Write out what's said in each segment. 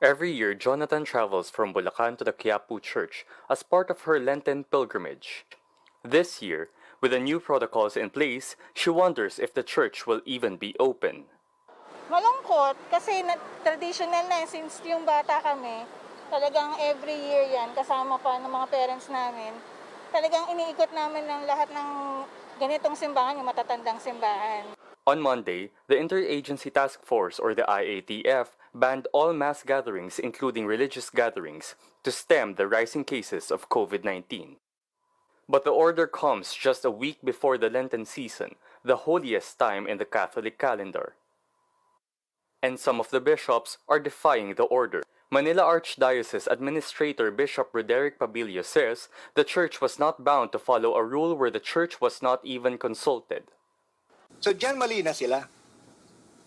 Every year, Jonathan travels from Bulacan to the Quiapu Church as part of her Lenten pilgrimage. This year, with the new protocols in place, she wonders if the church will even be open. Malungkot kasi traditional na since yung bata kami, talagang every year yan, kasama pa ng mga parents namin. Talagang iniikot namin ng lahat ng ganitong simbahan, yung matatandang simbahan. On Monday, the Interagency Task Force or the IATF banned all mass gatherings including religious gatherings to stem the rising cases of COVID-19. But the order comes just a week before the Lenten season, the holiest time in the Catholic calendar. And some of the bishops are defying the order. Manila Archdiocese Administrator Bishop Broderick Pabillo says the church was not bound to follow a rule where the church was not even consulted. So diyan mali na sila.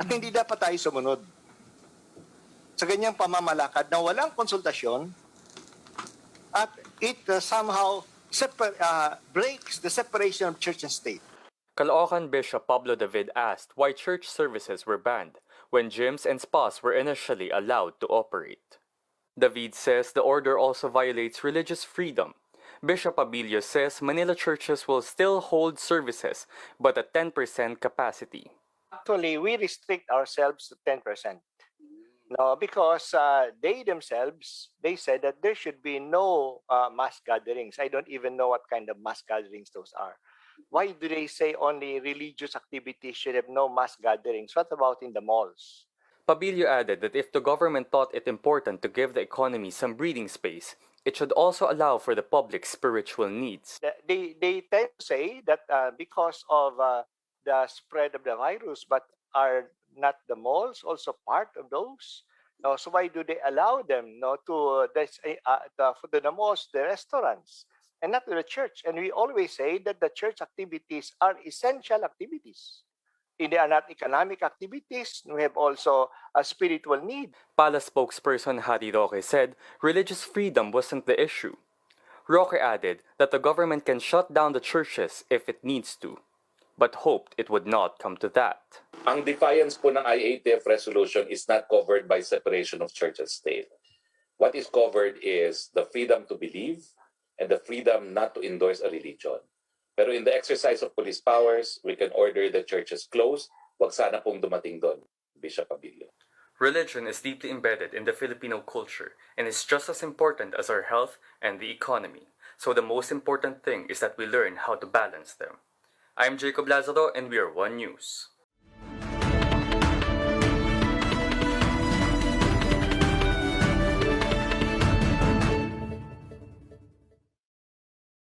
At hindi dapat tayo sumunod sa ganyang pamamalakad na walang konsultasyon at it somehow breaks the separation of church and state. Caloocan Bishop Pablo David asked why church services were banned when gyms and spas were initially allowed to operate. David says the order also violates religious freedom. Bishop Pabillo says Manila churches will still hold services, but at 10% capacity. Actually, we restrict ourselves to 10%. No, because they themselves, they said that there should be no mass gatherings. I don't even know what kind of mass gatherings those are. Why do they say only religious activities should have no mass gatherings? What about in the malls? Pabillo added that if the government thought it important to give the economy some breathing space, it should also allow for the public's spiritual needs. They tend to say that because of the spread of the virus, but are not the malls also part of those? No, so why do they allow them to the malls, the restaurants, and not to the church? And we always say that the church activities are essential activities. They are not economic activities. We have also a spiritual need. Pala spokesperson Harry Roque said religious freedom wasn't the issue. Roque added that the government can shut down the churches if it needs to, but hoped it would not come to that. Ang defiance po ng IATF resolution is not covered by separation of church and state. What is covered is the freedom to believe and the freedom not to endorse a religion. Pero in the exercise of police powers, we can order the churches closed. Wag sana pong dumating doon, Bishop Pabillo. Religion is deeply embedded in the Filipino culture and is just as important as our health and the economy. So the most important thing is that we learn how to balance them. I'm Jacob Lazaro and we are One News.